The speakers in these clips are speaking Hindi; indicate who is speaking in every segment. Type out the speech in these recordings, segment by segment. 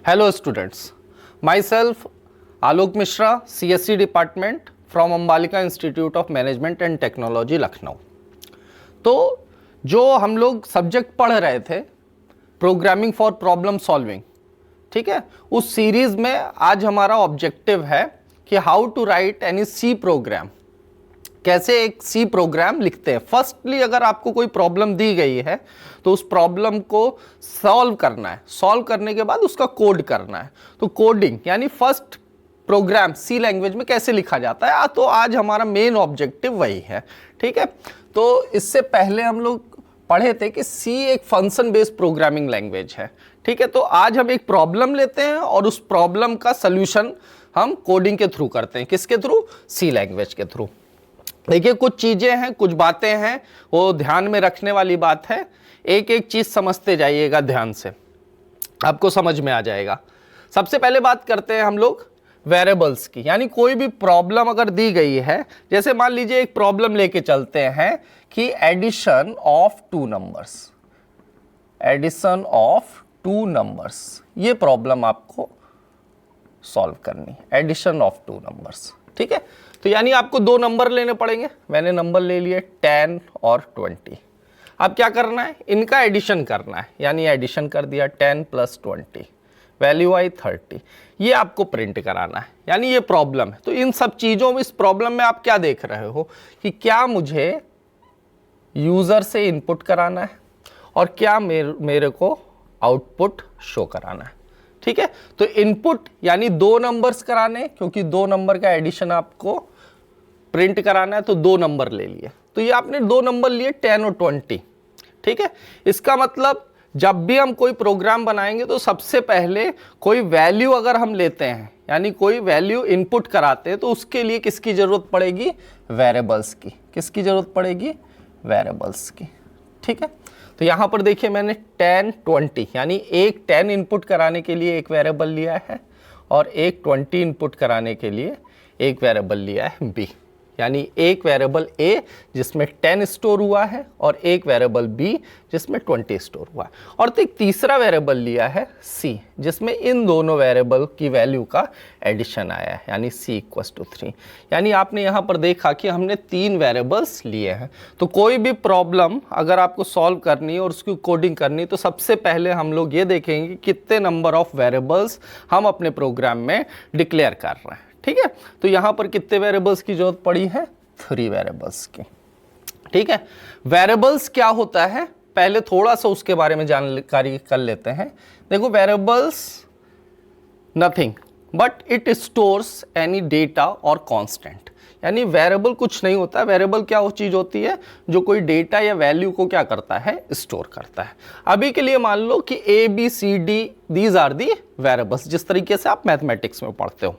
Speaker 1: Hello students, myself Alok Mishra, CSC department from Ambalika Institute of Management and Technology, Lucknow. तो जो हम लोग सब्जेक्ट पढ़ रहे थे प्रोग्रामिंग फॉर प्रॉब्लम सॉल्विंग, ठीक है, उस सीरीज में आज हमारा ऑब्जेक्टिव है कि how to write any C program, कैसे एक सी प्रोग्राम लिखते हैं। फर्स्टली अगर आपको कोई प्रॉब्लम दी गई है तो उस प्रॉब्लम को सॉल्व करना है, सॉल्व करने के बाद उसका कोड करना है। तो कोडिंग यानी फर्स्ट प्रोग्राम सी लैंग्वेज में कैसे लिखा जाता है, तो आज हमारा मेन ऑब्जेक्टिव वही है, ठीक है। तो इससे पहले हम लोग पढ़े थे कि सी एक फंक्शन बेस्ड प्रोग्रामिंग लैंग्वेज है, ठीक है। तो आज हम एक प्रॉब्लम लेते हैं और उस प्रॉब्लम का सल्यूशन हम कोडिंग के थ्रू करते हैं। किसके थ्रू? सी लैंग्वेज के थ्रू। देखिए कुछ चीजें हैं, कुछ बातें हैं, वो ध्यान में रखने वाली बात है। एक एक चीज समझते जाइएगा ध्यान से, आपको समझ में आ जाएगा। सबसे पहले बात करते हैं हम लोग वेरिएबल्स की, यानी कोई भी प्रॉब्लम अगर दी गई है, जैसे मान लीजिए एक प्रॉब्लम लेके चलते हैं कि addition of two numbers, addition of two numbers, ये प्रॉब्लम आपको सॉल्व करनी, एडिशन ऑफ टू नंबर्स, ठीक है। तो यानी आपको दो नंबर लेने पड़ेंगे। मैंने नंबर ले लिए 10 और 20। अब क्या करना है? इनका एडिशन करना है, यानी एडिशन कर दिया 10 + 20, वैल्यू आई 30। ये आपको प्रिंट कराना है, यानी ये प्रॉब्लम है। तो इन सब चीज़ों में, इस प्रॉब्लम में आप क्या देख रहे हो कि क्या मुझे यूज़र से इनपुट कराना है और क्या मेरे को आउटपुट शो कराना है, ठीक है। तो इनपुट यानी दो नंबर्स कराने, क्योंकि दो नंबर का एडिशन आपको प्रिंट कराना है, तो दो नंबर ले लिए। तो ये आपने दो नंबर लिए 10 और 20, ठीक है। इसका मतलब जब भी हम कोई प्रोग्राम बनाएंगे तो सबसे पहले कोई वैल्यू अगर हम लेते हैं, यानी कोई वैल्यू इनपुट कराते हैं, तो उसके लिए किसकी जरूरत पड़ेगी? वेरिएबल्स की। किसकी जरूरत पड़ेगी? वेरिएबल्स की, ठीक है। तो यहां पर देखिए मैंने 10 20 यानी एक 10 इनपुट कराने के लिए एक वेरिएबल लिया है और एक 20 इनपुट कराने के लिए एक वेरिएबल लिया है बी, यानी एक वेरिएबल ए जिसमें 10 स्टोर हुआ है और एक वेरिएबल बी जिसमें 20 स्टोर हुआ है, और तो एक तीसरा वेरिएबल लिया है सी जिसमें इन दोनों वेरिएबल की वैल्यू का एडिशन आया है, यानी c = 3। यानी आपने यहाँ पर देखा कि हमने तीन वेरिएबल्स लिए हैं। तो कोई भी प्रॉब्लम अगर आपको सॉल्व करनी है और उसकी कोडिंग करनी, तो सबसे पहले हम लोग ये देखेंगे कितने नंबर ऑफ वेरिएबल्स हम अपने प्रोग्राम में डिक्लेयर कर रहे हैं, ठीक है। तो यहां पर कितने वेरिएबल्स की जरूरत पड़ी है? 3 वेरिएबल्स की, ठीक है। वेरिएबल्स क्या होता है, पहले थोड़ा सा उसके बारे में जानकारी कर लेते हैं। देखो variables nothing but it stores any data और कांस्टेंट, यानी वेरिएबल कुछ नहीं होता। वेरिएबल क्या वो चीज होती है जो कोई डेटा या वैल्यू को क्या करता है? स्टोर करता है। अभी के लिए मान लो कि A B C D these are the variables, जिस तरीके से आप मैथमेटिक्स में पढ़ते हो,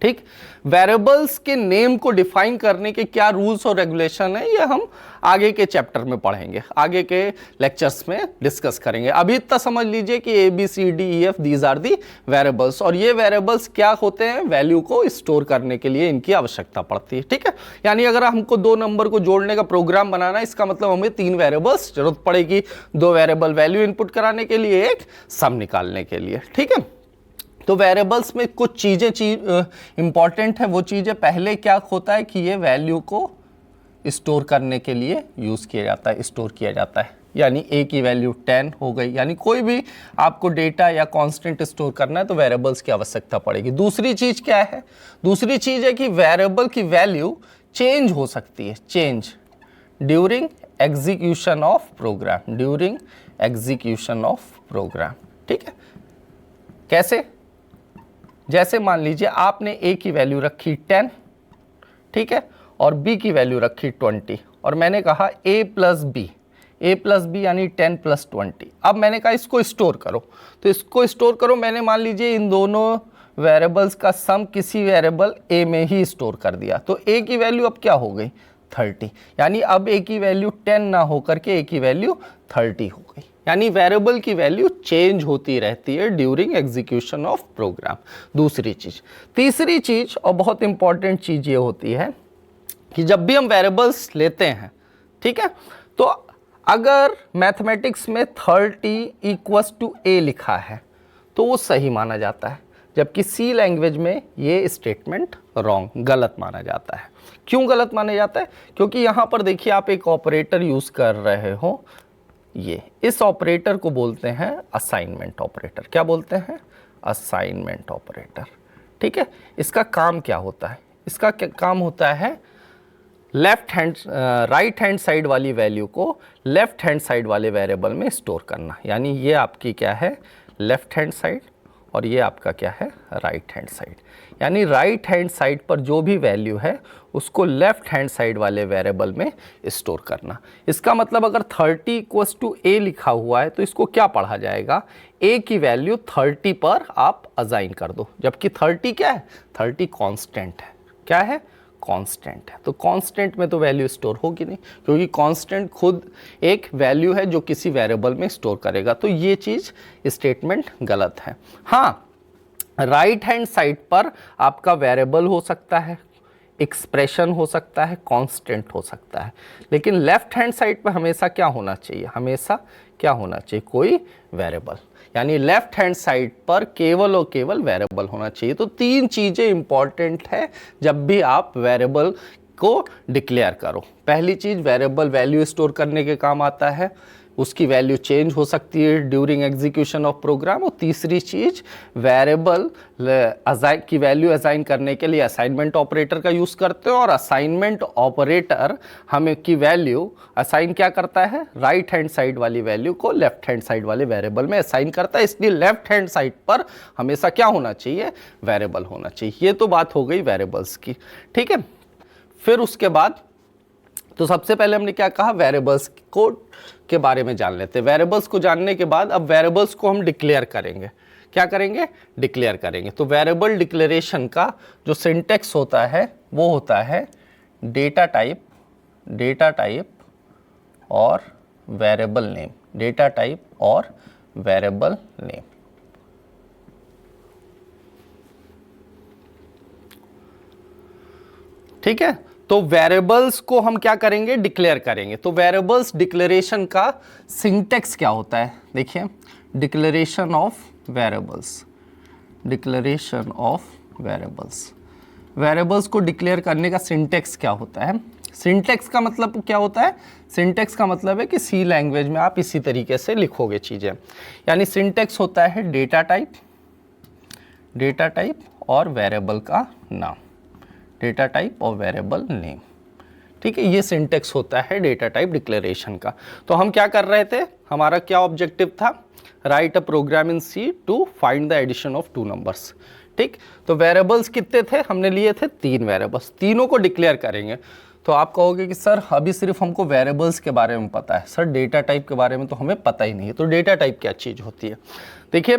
Speaker 1: ठीक। वेरिएबल्स के नेम को डिफाइन करने के क्या रूल्स और रेगुलेशन है, ये हम आगे के चैप्टर में पढ़ेंगे, आगे के लेक्चर्स में डिस्कस करेंगे। अभी इतना समझ लीजिए कि A B C D E F these are the variables, और ये वेरिएबल्स क्या होते हैं? वैल्यू को स्टोर करने के लिए इनकी आवश्यकता पड़ती है, ठीक है। यानी अगर हमको दो नंबर को जोड़ने का प्रोग्राम बनाना है, इसका मतलब हमें तीन वेरिएबल्स जरूरत पड़ेगी, दो वेरिएबल वैल्यू इनपुट कराने के लिए, एक सम निकालने के लिए, ठीक है। तो वेरिएबल्स में कुछ चीज़ें इंपॉर्टेंट है। वो चीज़ें पहले क्या होता है कि ये वैल्यू को स्टोर करने के लिए यूज़ किया जाता है, स्टोर किया जाता है। यानी ए की वैल्यू 10 हो गई, यानी कोई भी आपको डेटा या कांस्टेंट स्टोर करना है तो वेरिएबल्स की आवश्यकता पड़ेगी। दूसरी चीज़ क्या है? दूसरी चीज़ है कि वेरिएबल की वैल्यू चेंज हो सकती है, change during execution of program, during execution of program, ठीक है। कैसे? जैसे मान लीजिए आपने a की वैल्यू रखी 10, ठीक है, और b की वैल्यू रखी 20, और मैंने कहा a + b यानी 10 + 20। अब मैंने कहा इसको स्टोर करो, तो इसको स्टोर करो। मैंने मान लीजिए इन दोनों वेरिएबल्स का सम किसी वेरिएबल a में ही स्टोर कर दिया, तो a की वैल्यू अब क्या हो गई? 30, यानी अब a की वैल्यू 10 ना होकर के a की वैल्यू 30 हो गई। यानी वेरिएबल की वैल्यू चेंज होती रहती है ड्यूरिंग एग्जीक्यूशन ऑफ प्रोग्राम। दूसरी चीज। तीसरी चीज और बहुत इंपॉर्टेंट चीज ये होती है कि जब भी हम वेरिएबल्स लेते हैं, ठीक है, तो अगर मैथमेटिक्स में 30 = a लिखा है तो वो सही माना जाता है, जबकि सी लैंग्वेज में ये स्टेटमेंट रॉन्ग, गलत माना जाता है। क्यों गलत माना जाता है? क्योंकि यहाँ पर देखिए आप एक ऑपरेटर यूज़ कर रहे हो, ये इस ऑपरेटर को बोलते हैं असाइनमेंट ऑपरेटर। क्या बोलते हैं? Assignment operator. ठीक है, इसका काम क्या होता है? इसका काम होता है राइट हैंड साइड वाली वैल्यू को लेफ्ट हैंड साइड वाले वेरिएबल में स्टोर करना। यानी ये आपकी क्या है? लेफ्ट हैंड साइड, और ये आपका क्या है? Right hand side. यानी राइट हैंड साइड पर जो भी वैल्यू है उसको लेफ्ट हैंड साइड वाले वेरिएबल में स्टोर करना। इसका मतलब अगर 30 = a लिखा हुआ है तो इसको क्या पढ़ा जाएगा? a की वैल्यू 30 पर आप असाइन कर दो, जबकि 30 क्या है? 30 कांस्टेंट है। क्या है? कांस्टेंट है। तो कांस्टेंट में तो वैल्यू स्टोर होगी नहीं, क्योंकि कांस्टेंट खुद एक वैल्यू है जो किसी वेरिएबल में स्टोर करेगा। तो ये चीज़ स्टेटमेंट गलत है। हाँ, राइट हैंड साइड पर आपका वेरिएबल हो सकता है, एक्सप्रेशन हो सकता है, कांस्टेंट हो सकता है, लेकिन लेफ्ट हैंड साइड पर हमेशा क्या होना चाहिए? हमेशा क्या होना चाहिए? कोई वेरिएबल। यानी लेफ्ट हैंड साइड पर केवल और केवल वेरिएबल होना चाहिए। तो 3 चीज़ें इंपॉर्टेंट है जब भी आप वेरिएबल को डिक्लेयर करो। पहली चीज़, वेरिएबल वैल्यू स्टोर करने के काम आता है, उसकी वैल्यू चेंज हो सकती है ड्यूरिंग एग्जीक्यूशन ऑफ प्रोग्राम। और तीसरी चीज़, वेरिएबल की वैल्यू असाइन करने के लिए असाइनमेंट ऑपरेटर का यूज़ करते हो, और असाइनमेंट ऑपरेटर हमें की वैल्यू असाइन क्या करता है? राइट हैंड साइड वाली वैल्यू को लेफ्ट हैंड साइड वाले वेरिएबल में असाइन करता है। इसलिए लेफ्ट हैंड साइड पर हमेशा क्या होना चाहिए? वेरिएबल होना चाहिए। ये तो बात हो गई वेरिएबल्स की। ठीक है, फिर उसके बाद तो सबसे पहले हमने क्या कहा? वेरिएबल्स को के बारे में जान लेते हैं। वेरिएबल्स को जानने के बाद अब वेरिएबल्स को हम डिक्लेयर करेंगे। क्या करेंगे? डिक्लेयर करेंगे। तो वेरिएबल डिक्लेरेशन का जो सिंटेक्स होता है वो होता है डेटा टाइप और वेरिएबल नेम। डेटा टाइप और वेरिएबल नेम। ठीक है, तो वेरिएबल्स को हम क्या करेंगे? डिक्लेयर करेंगे। तो वेरिएबल्स डिक्लेरेशन का सिंटेक्स क्या होता है? देखिए, declaration of variables. Declaration of variables, variables को डिक्लेयर करने का सिंटेक्स क्या होता है? सिंटेक्स का मतलब क्या होता है? सिंटेक्स का मतलब है कि सी लैंग्वेज में आप इसी तरीके से लिखोगे चीज़ें। यानी सिंटेक्स होता है डेटा टाइप और वेरिएबल का नाम। डेटा टाइप और वेरिएबल नेम। ठीक है, ये सिंटेक्स होता है डेटा टाइप डिक्लेरेशन का। तो हम क्या कर रहे थे? हमारा क्या ऑब्जेक्टिव था? Write a program in C to find the addition of 2 numbers. ठीक, तो वेरिएबल्स कितने थे? हमने लिए थे 3 वेरिएबल्स। तीनों को डिक्लेयर करेंगे। तो आप कहोगे कि सर अभी सिर्फ हमको वेरिएबल्स के बारे में पता है, सर डेटा टाइप के बारे में तो हमें पता ही नहीं है। तो डेटा टाइप क्या चीज़ होती है? देखिए,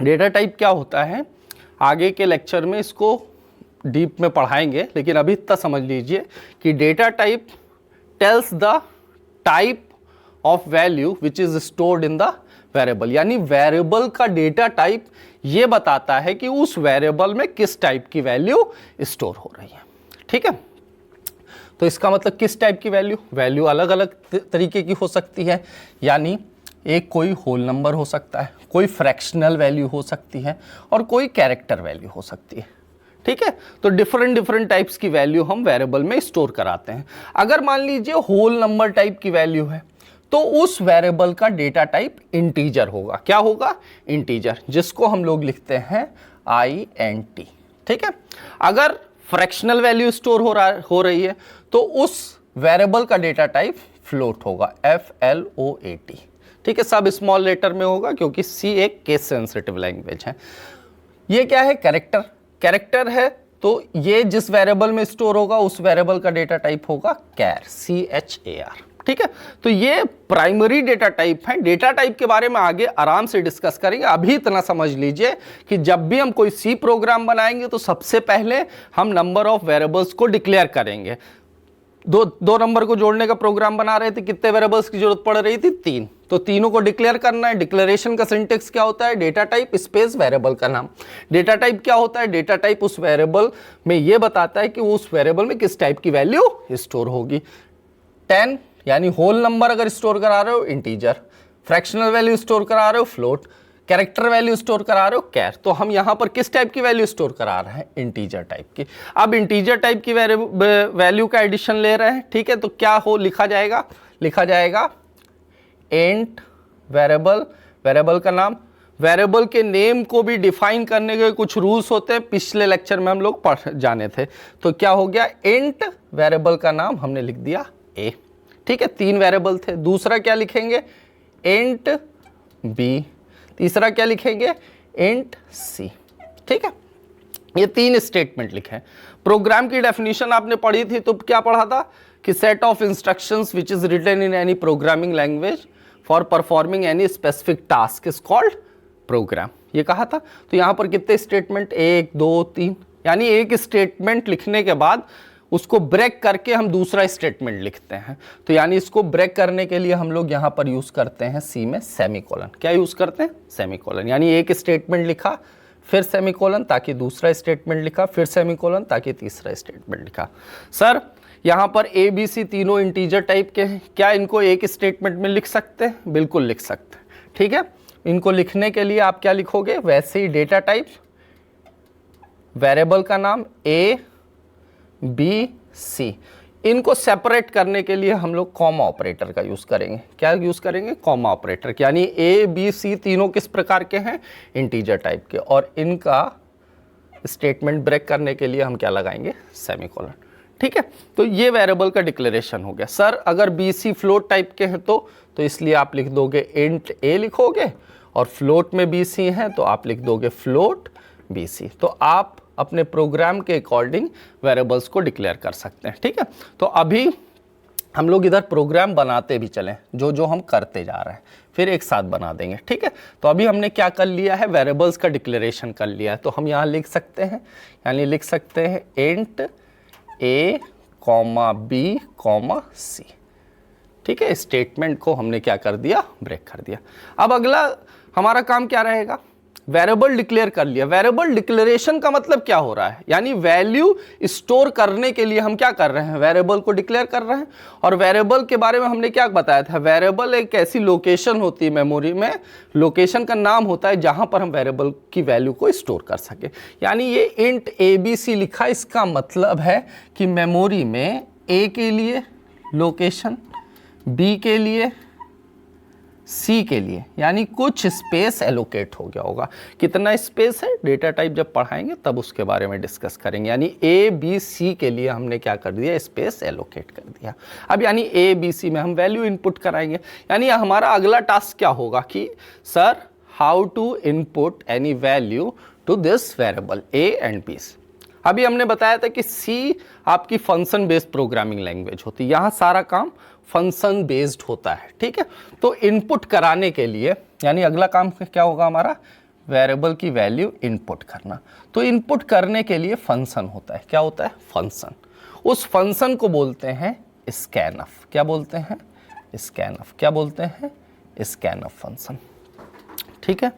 Speaker 1: डेटा टाइप क्या होता है, आगे के लेक्चर में इसको डीप में पढ़ाएंगे, लेकिन अभी इतना समझ लीजिए कि data type tells the type of value which is stored in the variable. यानी वेरिएबल का डेटा टाइप ये बताता है कि उस वेरिएबल में किस टाइप की वैल्यू स्टोर हो रही है। ठीक है, तो इसका मतलब किस टाइप की वैल्यू अलग अलग तरीके की हो सकती है। यानी एक कोई होल नंबर हो सकता है, कोई फ्रैक्शनल वैल्यू हो सकती है, और कोई कैरेक्टर वैल्यू हो सकती है। ठीक है, तो डिफरेंट टाइप्स की वैल्यू हम वेरिएबल में स्टोर कराते हैं। अगर मान लीजिए होल नंबर टाइप की वैल्यू है तो उस वेरिएबल का डेटा टाइप इंटीजर होगा। क्या होगा? इंटीजर, जिसको हम लोग लिखते हैं INT। ठीक है, अगर फ्रैक्शनल वैल्यू स्टोर हो रही है तो उस वेरिएबल का डेटा टाइप फ्लोट होगा, FLOAT। ठीक है, सब स्मॉल लेटर में होगा क्योंकि C एक केस सेंसिटिव लैंग्वेज है। ये क्या है? कैरेक्टर है, तो ये जिस वेरिएबल में स्टोर होगा उस वेरिएबल का डेटा टाइप होगा CHAR, CHAR। ठीक है, तो ये प्राइमरी डेटा टाइप है। डेटा टाइप के बारे में आगे आराम से डिस्कस करेंगे। अभी इतना समझ लीजिए कि जब भी हम कोई सी प्रोग्राम बनाएंगे तो सबसे पहले हम नंबर ऑफ वेरिएबल्स को डिक्लेयर करेंगे। दो नंबर को जोड़ने का प्रोग्राम बना रहे थे, कितने वेरिएबल्स की जरूरत पड़ रही थी? 3। तो तीनों को डिक्लेयर करना है। डिक्लेरेशन का सिंटेक्स क्या होता है? डेटा टाइप स्पेस वेरिएबल का नाम। डेटा टाइप क्या होता है? डेटा टाइप उस वेरिएबल में ये बताता है कि उस वेरिएबल में किस टाइप की वैल्यू स्टोर होगी। 10 यानी होल नंबर अगर स्टोर करा रहे हो इंटीजर, फ्रैक्शनल वैल्यू स्टोर करा रहे हो फ्लोट, कैरेक्टर वैल्यू स्टोर करा रहे हो कैर, तो हम यहां पर किस टाइप की वैल्यू स्टोर करा रहे हैं, इंटीजर टाइप की। अब इंटीजर टाइप की वैल्यू का एडिशन ले रहे हैं, ठीक है, तो क्या हो लिखा जाएगा इंट वेरिएबल, वेरिएबल का नाम, वेरिएबल के नेम को भी डिफाइन करने के कुछ रूल्स होते हैं, पिछले लेक्चर में हम लोग पढ़ जाने थे। तो क्या हो गया, इंट वेरिएबल का नाम हमने लिख दिया ए, ठीक है, 3 वेरिएबल थे। दूसरा क्या लिखेंगे, इंट बी, तीसरा क्या लिखेंगे, इंट सी, ठीक है। ये 3 स्टेटमेंट लिखे। प्रोग्राम की डेफिनेशन आपने पढ़ी थी, तो क्या पढ़ा था कि set of instructions which is written in any programming language for performing any specific task is called program, ये कहा था। तो यहां पर कितने स्टेटमेंट, 1 2 3, यानी एक स्टेटमेंट लिखने के बाद उसको ब्रेक करके हम दूसरा स्टेटमेंट लिखते हैं। तो यानी इसको ब्रेक करने के लिए हम लोग यहां पर यूज करते हैं सी में सेमीकोलन। क्या यूज करते हैं, सेमीकोलन, यानी एक स्टेटमेंट लिखा फिर सेमीकोलन ताकि दूसरा स्टेटमेंट लिखा, फिर सेमीकोलन ताकि तीसरा स्टेटमेंट लिखा। सर यहाँ पर ए बी सी तीनों इंटीजर टाइप के हैं, क्या इनको एक स्टेटमेंट में लिख सकते हैं, बिल्कुल लिख सकते हैं, ठीक है। इनको लिखने के लिए आप क्या लिखोगे, वैसे ही डेटा टाइप, वेरिएबल का नाम ए बी सी, इनको सेपरेट करने के लिए हम लोग कॉमा ऑपरेटर का यूज करेंगे। क्या यूज करेंगे, कॉमा ऑपरेटर, यानी ए बी सी तीनों किस प्रकार के हैं, इंटीजर टाइप के, और इनका स्टेटमेंट ब्रेक करने के लिए हम क्या लगाएंगे, सेमीकोलन, ठीक है। तो ये वेरिएबल का डिक्लेरेशन हो गया। सर अगर बी सी फ्लोट टाइप के हैं तो इसलिए आप लिख दोगे इंट ए लिखोगे, और फ्लोट में बी सी है तो आप लिख दोगे फ्लोट बी सी। तो आप अपने प्रोग्राम के अकॉर्डिंग वेरिएबल्स को डिक्लेयर कर सकते हैं, ठीक है। तो अभी हम लोग इधर प्रोग्राम बनाते भी चलें, जो हम करते जा रहे हैं फिर एक साथ बना देंगे, ठीक है। तो अभी हमने क्या कर लिया है, वेरिएबल्स का डिक्लेरेशन कर लिया है। तो हम यहाँ लिख सकते हैं, यानी लिख सकते हैं इंट ए कॉमा बी कॉमा सी, ठीक है। स्टेटमेंट को हमने क्या कर दिया, ब्रेक कर दिया। अब अगला हमारा काम क्या रहेगा, वेरिएबल डिक्लेयर कर लिया। वेरिएबल डिक्लेरेशन का मतलब क्या हो रहा है, यानी वैल्यू स्टोर करने के लिए हम क्या कर रहे हैं, वेरिएबल को डिक्लेयर कर रहे हैं। और वेरिएबल के बारे में हमने क्या बताया था, वेरिएबल एक ऐसी लोकेशन होती है मेमोरी में, लोकेशन का नाम होता है जहां पर हम वेरिएबल की वैल्यू को स्टोर कर सके। यानी ये इंट ए बी सी लिखा, इसका मतलब है कि मेमोरी में ए के लिए लोकेशन, बी के लिए, सी के लिए, यानी कुछ स्पेस एलोकेट हो गया होगा। कितना स्पेस है, डेटा टाइप जब पढ़ाएंगे तब उसके बारे में डिस्कस करेंगे। यानी ए बी सी के लिए हमने क्या कर दिया, स्पेस एलोकेट कर दिया। अब यानी ए बी सी में हम वैल्यू इनपुट कराएंगे। यानी हमारा अगला टास्क क्या होगा कि sir how to input any value to this variable A and B. अभी हमने बताया था कि सी आपकी फंक्शन बेस्ड प्रोग्रामिंग लैंग्वेज होती है, यहाँ सारा काम फंक्शन बेस्ड होता है, ठीक है। तो इनपुट कराने के लिए, यानी अगला काम क्या होगा हमारा, वेरिएबल की वैल्यू इनपुट करना। तो इनपुट करने के लिए फंक्शन होता है, क्या होता है, फंक्शन। उस फंक्शन को बोलते हैं स्कैनफ। क्या बोलते हैं, स्कैनफ। क्या बोलते हैं, स्कैनफ फंक्शन, ठीक है,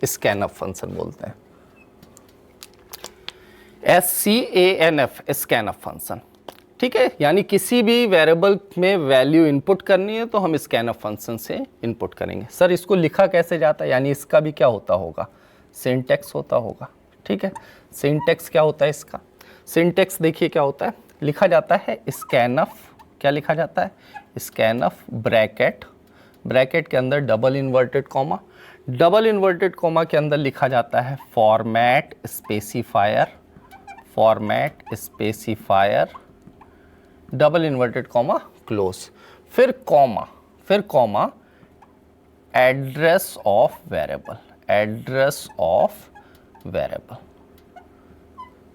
Speaker 1: स्कैनफ फंक्शन बोलते हैं, SCANF, स्कैनफ फंक्शन, ठीक है। यानी किसी भी वेरिएबल में वैल्यू इनपुट करनी है तो हम स्कैनफ फंक्शन से इनपुट करेंगे। सर इसको लिखा कैसे जाता है, यानी इसका भी क्या होता होगा, सिंटैक्स होता होगा, ठीक है। सिंटैक्स क्या होता है इसका, सिंटैक्स देखिए क्या होता है, लिखा जाता है स्कैनफ, क्या लिखा जाता है, स्कैनफ ब्रैकेट, ब्रैकेट के अंदर double inverted comma, double inverted comma के अंदर लिखा जाता है format specifier, format specifier, double inverted comma close, फिर comma address of variable, address of variable,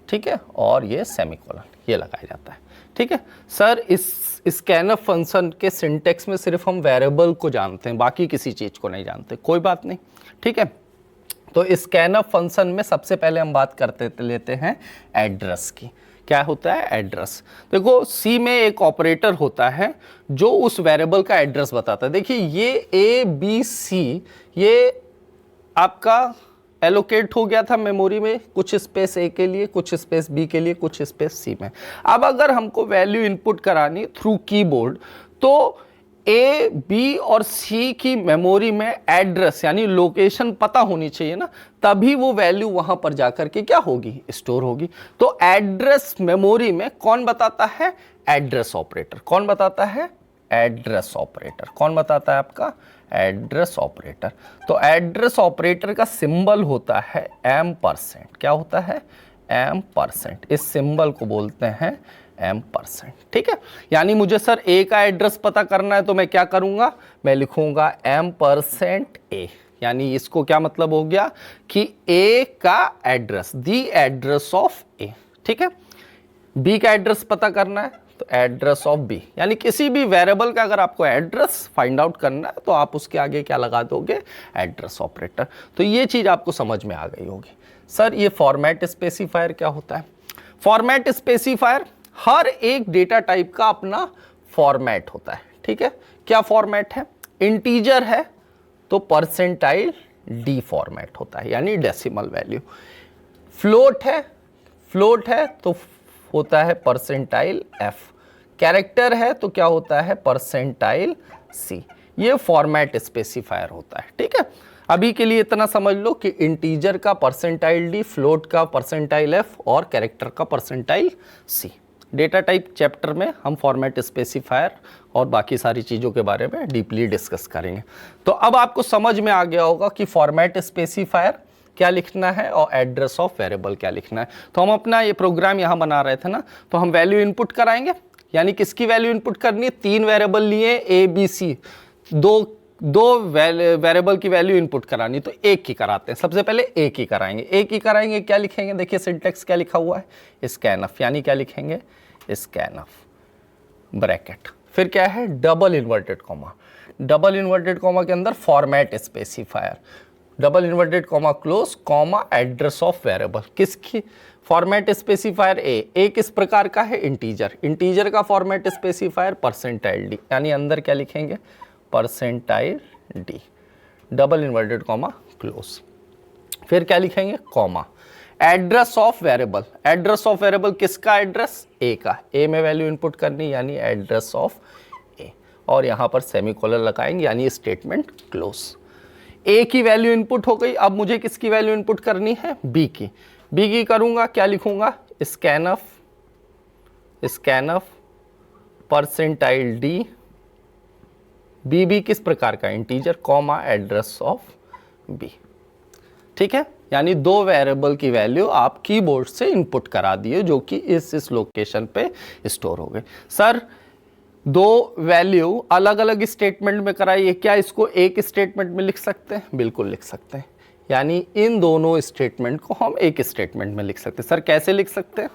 Speaker 1: ठीक है, और ये सेमीकोलन, ये लगाया जाता है, ठीक है। सर इस स्कैनफ फंक्शन के सिंटेक्स में सिर्फ हम वेरिएबल को जानते हैं, बाकी किसी चीज को नहीं जानते, कोई बात नहीं, ठीक है। तो स्कैनफ फंक्शन में सबसे पहले हम बात करते लेते हैं एड्रेस की। क्या होता है, एड्रेस। देखो सी में एक ऑपरेटर होता है जो उस वेरिएबल का एड्रेस बताता है। देखिए ये ए बी सी, ये आपका एलोकेट हो गया था मेमोरी में, कुछ स्पेस ए के लिए, कुछ स्पेस बी के लिए, कुछ स्पेस सी में। अब अगर हमको वैल्यू इनपुट करानी थ्रू कीबोर्ड, तो ए, बी और सी की मेमोरी में एड्रेस यानी लोकेशन पता होनी चाहिए ना, तभी वो वैल्यू वहां पर जाकर के क्या होगी, स्टोर होगी। तो एड्रेस मेमोरी में कौन बताता है, एड्रेस ऑपरेटर। कौन बताता है, एड्रेस ऑपरेटर। कौन बताता है आपका, एड्रेस ऑपरेटर। तो एड्रेस ऑपरेटर का सिंबल होता है %। क्या होता है, %। इस सिंबल को बोलते हैं %। ठीक है, यानी मुझे सर ए का एड्रेस पता करना है तो मैं क्या करूंगा, मैं लिखूंगा %A। यानी इसको क्या मतलब हो गया कि ए का एड्रेस, दी एड्रेस ऑफ ए। ठीक है, बी का एड्रेस पता करना है तो एड्रेस ऑफ बी, यानी किसी भी वेरिएबल का अगर आपको एड्रेस फाइंड आउट करना है तो आप उसके आगे क्या लगा दोगे, एड्रेस ऑपरेटर। तो ये चीज आपको समझ में आ गई होगी। सर ये फॉर्मेट स्पेसिफायर क्या होता है, फॉर्मेट स्पेसिफायर हर एक डेटा टाइप का अपना फॉर्मेट होता है। ठीक है, क्या फॉर्मेट है, इंटीजर है तो %d फॉर्मेट होता है यानी डेसिमल वैल्यू। फ्लोट है तो होता है %f। कैरेक्टर है तो क्या होता है, %c। ये फॉर्मेट स्पेसिफायर होता है। ठीक है, अभी के लिए इतना समझ लो कि इंटीजर का %d, फ्लोट का %f और कैरेक्टर का %c। डेटा टाइप चैप्टर में हम फॉर्मेट स्पेसिफायर और बाकी सारी चीज़ों के बारे में डीपली डिस्कस करेंगे। तो अब आपको समझ में आ गया होगा कि फॉर्मेट स्पेसिफायर क्या लिखना है और एड्रेस ऑफ वेरिएबल क्या लिखना है। तो हम अपना ये प्रोग्राम यहाँ बना रहे थे ना, तो हम वैल्यू इनपुट कराएंगे, यानी किसकी वैल्यू इनपुट करनी है, 3 वेरिएबल लिए ए बी सी, दो वेरिएबल की वैल्यू इनपुट करानी, तो एक की कराते हैं। सबसे पहले एक ही कराएंगे, क्या लिखेंगे, देखिए सिंटेक्स क्या लिखा हुआ है, स्कैनफ, यानी क्या लिखेंगे, स्कैनफ ब्रैकेट, फिर क्या है, डबल इन्वर्टेड कॉमा के अंदर format specifier, double inverted comma close comma address of variable. किसकी फॉर्मेट स्पेसिफायर, ए किस प्रकार का है, इंटीजर का फॉर्मेट स्पेसिफायर %d, यानी अंदर क्या लिखेंगे, %d, double inverted comma close, फिर क्या लिखेंगे, कॉमा एड्रेस ऑफ वेरिएबल किसका एड्रेस, ए का, ए में वैल्यू इनपुट करनी यानी एड्रेस ऑफ ए, और यहां पर सेमीकोलन लगाएंगे यानी स्टेटमेंट क्लोज। ए की वैल्यू इनपुट हो गई, अब मुझे किसकी वैल्यू इनपुट करनी है, बी की करूंगा, क्या लिखूंगा, स्कैनफ %d, बी किस प्रकार का, integer, comma address of B. ठीक है, यानी 2 वेरिएबल की वैल्यू आप कीबोर्ड से इनपुट करा दिए जो कि इस लोकेशन पे स्टोर हो गए। सर 2 वैल्यू अलग अलग स्टेटमेंट में कराइए, क्या इसको एक स्टेटमेंट में लिख सकते हैं, बिल्कुल लिख सकते हैं, यानी इन दोनों स्टेटमेंट को हम एक स्टेटमेंट में लिख सकते हैं। सर कैसे लिख सकते हैं,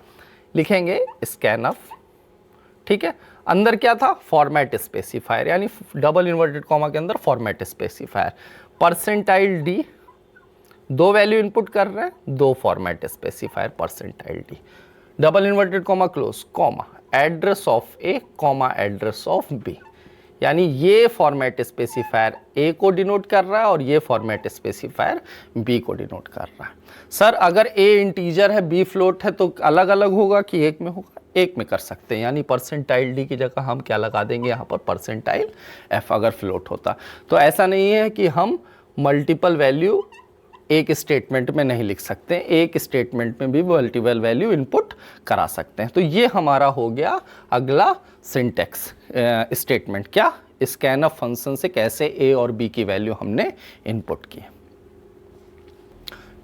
Speaker 1: लिखेंगे स्कैनफ, ठीक है, अंदर क्या था, फॉर्मेट स्पेसिफायर, यानी डबल इन्वर्टेड कॉमा के अंदर format specifier, %d, 2 value input कर रहे हैं, 2 format specifier %d, double inverted comma close comma address of A comma address of B, यानी ये फॉर्मेट स्पेसिफायर ए को डिनोट कर रहा है और ये फॉर्मेट स्पेसिफायर बी को डिनोट कर रहा है। सर अगर ए इंटीजर है, बी फ्लोट है, तो अलग अलग होगा कि एक में होगा, एक में कर सकते हैं, यानी %d की जगह हम क्या लगा देंगे यहाँ पर %f अगर फ्लोट होता। तो ऐसा नहीं है कि हम मल्टीपल वैल्यू एक स्टेटमेंट में नहीं लिख सकते, एक स्टेटमेंट में भी मल्टीपल वैल्यू इनपुट करा सकते हैं। तो ये हमारा हो गया अगला सिंटेक्स स्टेटमेंट, क्या, स्कैनफ फंक्शन से कैसे ए और बी की वैल्यू हमने इनपुट की।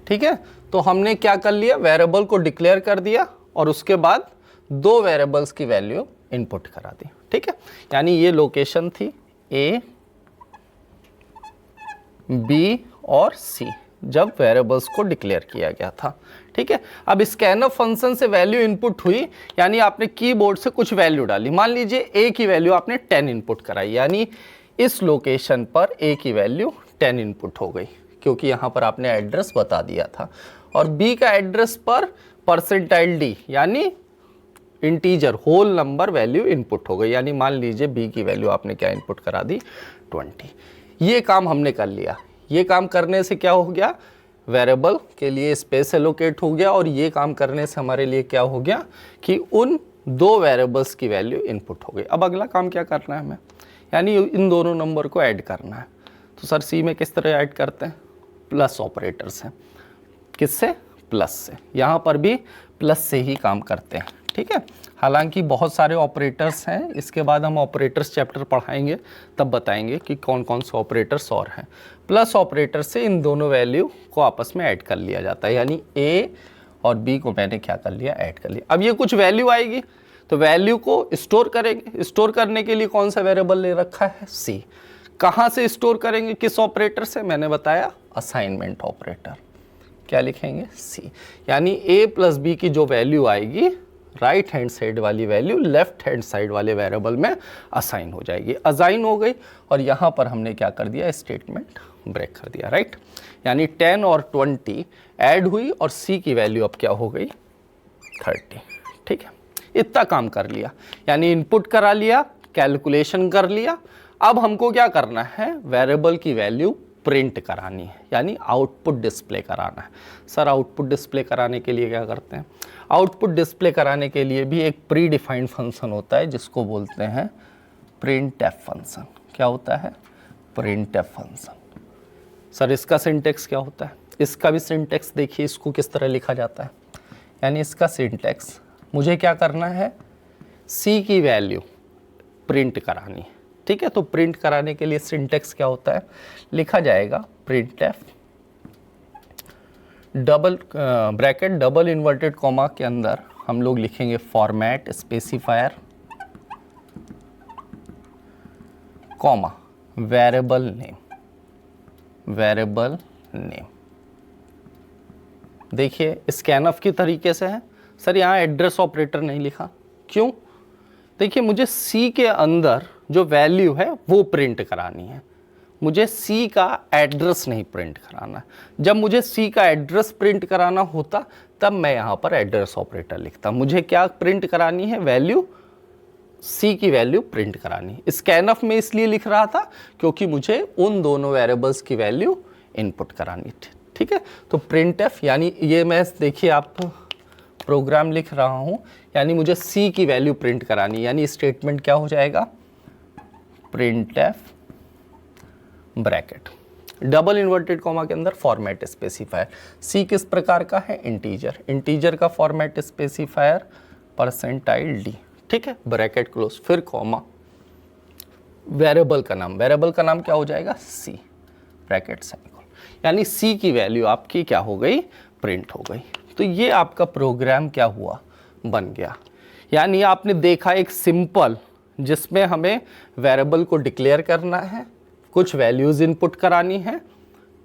Speaker 1: ठीक है, तो हमने क्या कर लिया, वेरिएबल को डिक्लेयर कर दिया और उसके बाद 2 वेरिएबल्स की वैल्यू इनपुट करा दी। ठीक है, यानी ये लोकेशन थी ए, बी और सी जब वेरिएबल्स को डिक्लेयर किया गया था। ठीक है, अब स्कैनफ फंक्शन से वैल्यू इनपुट हुई, यानी आपने कीबोर्ड से कुछ वैल्यू डाली, मान लीजिए ए की वैल्यू आपने 10 इनपुट कराई, यानी इस लोकेशन पर ए की वैल्यू 10 इनपुट हो गई क्योंकि यहाँ पर आपने एड्रेस बता दिया था, और बी का एड्रेस पर %d यानी integer whole number value input हो गई, यानी मान लीजिए बी की वैल्यू आपने क्या इनपुट करा दी, 20। ये काम हमने कर लिया। ये काम करने से क्या हो गया, वेरिएबल के लिए स्पेस एलोकेट हो गया, और ये काम करने से हमारे लिए क्या हो गया कि उन 2 वेरिएबल्स की वैल्यू इनपुट हो गई। अब अगला काम क्या करना है हमें, यानी इन दोनों नंबर को ऐड करना है। तो सर सी में किस तरह ऐड करते हैं, प्लस ऑपरेटर से, किससे, प्लस से, यहाँ पर भी प्लस से ही काम करते हैं, ठीक है। हालांकि बहुत सारे ऑपरेटर्स हैं, इसके बाद हम ऑपरेटर्स चैप्टर पढ़ाएंगे तब बताएंगे कि कौन कौन से ऑपरेटर्स और हैं। प्लस ऑपरेटर से इन दोनों वैल्यू को आपस में ऐड कर लिया जाता है, यानी ए और बी को मैंने क्या कर लिया, ऐड कर लिया। अब ये कुछ वैल्यू आएगी तो वैल्यू को स्टोर करेंगे, स्टोर करने के लिए कौन सा वेरिएबल ले रखा है, सी। कहाँ से स्टोर करेंगे, किस ऑपरेटर से, मैंने बताया असाइनमेंट ऑपरेटर। क्या लिखेंगे, सी। यानी ए प्लस बी की जो वैल्यू आएगी, राइट हैंड साइड वाली वैल्यू लेफ्ट हैंड साइड वाले वेरिएबल में असाइन हो जाएगी, असाइन हो गई। और यहाँ पर हमने क्या कर दिया, स्टेटमेंट ब्रेक कर दिया, राइट। यानी 10 और 20 ऐड हुई और सी की वैल्यू अब क्या हो गई, 30, ठीक है। इतना काम कर लिया, यानी इनपुट करा लिया, कैलकुलेशन कर लिया। अब हमको क्या करना है, वेरिएबल की वैल्यू प्रिंट करानी है, यानी आउटपुट डिस्प्ले कराना है। सर आउटपुट डिस्प्ले कराने के लिए क्या करते हैं, आउटपुट डिस्प्ले कराने के लिए भी एक प्री डिफाइंड फंक्शन होता है जिसको बोलते हैं प्रिंटएफ फंक्शन। क्या होता है, प्रिंटएफ फंक्शन। सर इसका सिंटेक्स क्या होता है, इसका भी सिंटेक्स देखिए, इसको किस तरह लिखा जाता है। यानी इसका सिंटेक्स, मुझे क्या करना है, सी की वैल्यू प्रिंट करानी है, ठीक है। तो प्रिंट कराने के लिए सिंटेक्स क्या होता है, लिखा जाएगा printf double bracket double inverted comma के अंदर हम लोग लिखेंगे format specifier comma variable name, variable name. देखिए स्कैनफ की तरीके से है। सर यहाँ एड्रेस ऑपरेटर नहीं लिखा, क्यों, देखिए मुझे सी के अंदर जो वैल्यू है वो प्रिंट करानी है, मुझे सी का एड्रेस नहीं प्रिंट कराना है। जब मुझे सी का एड्रेस प्रिंट कराना होता तब मैं यहाँ पर एड्रेस ऑपरेटर लिखता। मुझे क्या प्रिंट करानी है, वैल्यू, सी की वैल्यू प्रिंट करानी है। स्कैनफ में इसलिए लिख रहा था क्योंकि मुझे उन दोनों वेरिएबल्स की वैल्यू इनपुट करानी थी, ठीक है। तो प्रिंटएफ, यानी ये मैं देखिए आप प्रोग्राम लिख रहा हूँ, यानी मुझे सी की वैल्यू प्रिंट करानी, यानी स्टेटमेंट क्या हो जाएगा, printf bracket double inverted comma के अंदर फॉर्मेट स्पेसिफायर। सी किस प्रकार का है, इंटीजर, इंटीजर का फॉर्मेट स्पेसिफायर परसेंटाइल डी, ठीक है, ब्रैकेट क्लोज, फिर कॉमा, वेरिएबल का नाम, वेरिएबल का नाम क्या हो जाएगा, सी, ब्रैकेट सेमीकोलन। यानी सी की वैल्यू आपकी क्या हो गई, प्रिंट हो गई। तो ये आपका प्रोग्राम क्या हुआ, बन गया। यानी आपने देखा एक सिंपल, जिसमें हमें वेरिएबल को डिक्लेयर करना है, कुछ वैल्यूज़ इनपुट करानी है,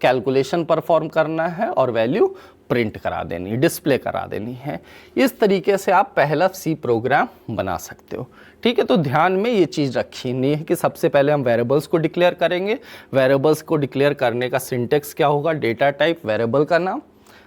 Speaker 1: कैलकुलेशन परफॉर्म करना है और वैल्यू प्रिंट करा देनी, डिस्प्ले करा देनी है। इस तरीके से आप पहला सी प्रोग्राम बना सकते हो, ठीक है। तो ध्यान में ये चीज़ रखनी है कि सबसे पहले हम वेरिएबल्स को डिक्लेयर करेंगे। वेरिएबल्स को डिक्लेयर करने का सिंटेक्स क्या होगा, डेटा टाइप, वेरिएबल का नाम,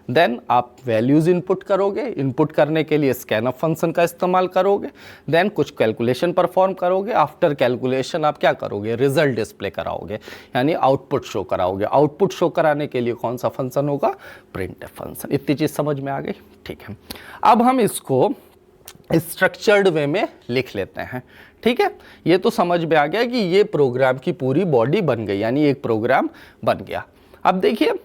Speaker 1: देन आप वैल्यूज़ इनपुट करोगे, इनपुट करने के लिए स्कैनअप फंक्शन का इस्तेमाल करोगे, देन कुछ कैलकुलेशन परफॉर्म करोगे, आफ्टर कैलकुलेशन आप क्या करोगे, रिजल्ट डिस्प्ले कराओगे, यानी आउटपुट शो कराओगे। आउटपुट शो कराने के लिए कौन सा फंक्शन होगा, प्रिंटएफ फंक्शन। इतनी चीज़ समझ में आ गई, ठीक है। अब हम इसको स्ट्रक्चर्ड वे में लिख लेते हैं, ठीक है। ये तो समझ में आ गया कि ये प्रोग्राम की पूरी बॉडी बन गई, यानी एक प्रोग्राम बन गया। अब देखिए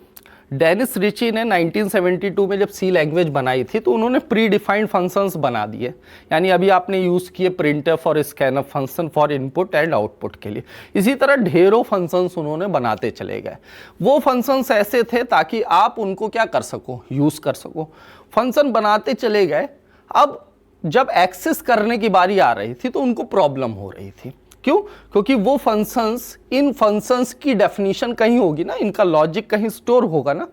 Speaker 1: डेनिस रिची ने 1972 में जब सी लैंग्वेज बनाई थी तो उन्होंने प्री डिफाइंड फंक्शंस बना दिए, यानी अभी आपने यूज़ किए प्रिंटएफ और scanf function for input and output के लिए। इसी तरह ढेरों फंक्शंस उन्होंने बनाते चले गए। वो फंक्शंस ऐसे थे ताकि आप उनको क्या कर सको, यूज़ कर सको। फंक्शन बनाते चले गए, अब जब एक्सेस करने की बारी आ रही थी तो उनको प्रॉब्लम हो रही थी। क्यों, क्योंकि वो फंक्शंस, इन फंक्शंस की डेफिनेशन कहीं होगी ना, इनका लॉजिक कहीं स्टोर होगा ना,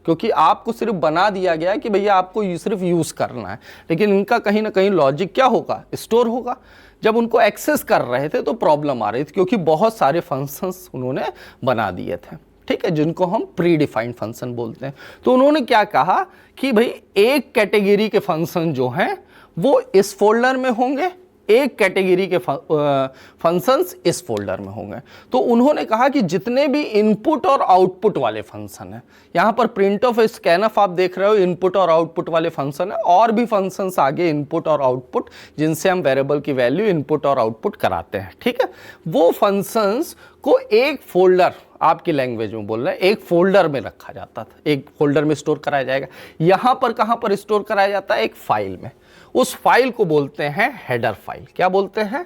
Speaker 1: क्योंकि आपको सिर्फ बना दिया गया है कि भैया आपको सिर्फ यूज़ करना है, लेकिन इनका कहीं ना कहीं लॉजिक क्या होगा, स्टोर होगा। जब उनको एक्सेस कर रहे थे तो प्रॉब्लम आ रही थी, क्योंकि बहुत सारे फंक्शंस उन्होंने बना दिए थे, ठीक है, जिनको हम प्री डिफाइंड फंक्शन बोलते हैं। तो उन्होंने क्या कहा कि भाई एक कैटेगरी के फंक्शन जो हैं वो इस फोल्डर में होंगे एक कैटेगरी के फंक्शंस इस फोल्डर में होंगे। तो उन्होंने कहा कि जितने भी इनपुट और आउटपुट वाले फंक्शन हैं, यहाँ पर प्रिंट ऑफ स्कैन ऑफ आप देख रहे हो इनपुट और आउटपुट वाले फंक्शन है, और भी फंक्शंस आगे इनपुट और आउटपुट जिनसे हम वेरिएबल की वैल्यू इनपुट और आउटपुट कराते हैं, ठीक है। वो फंक्शंस को एक फोल्डर, आपकी लैंग्वेज में बोल रहे हैं, एक फोल्डर में रखा जाता था, एक फोल्डर में स्टोर कराया जाएगा। यहाँ पर कहाँ पर स्टोर कराया जाता है? एक फाइल में। उस फाइल को बोलते हैं हेडर फाइल। क्या बोलते हैं?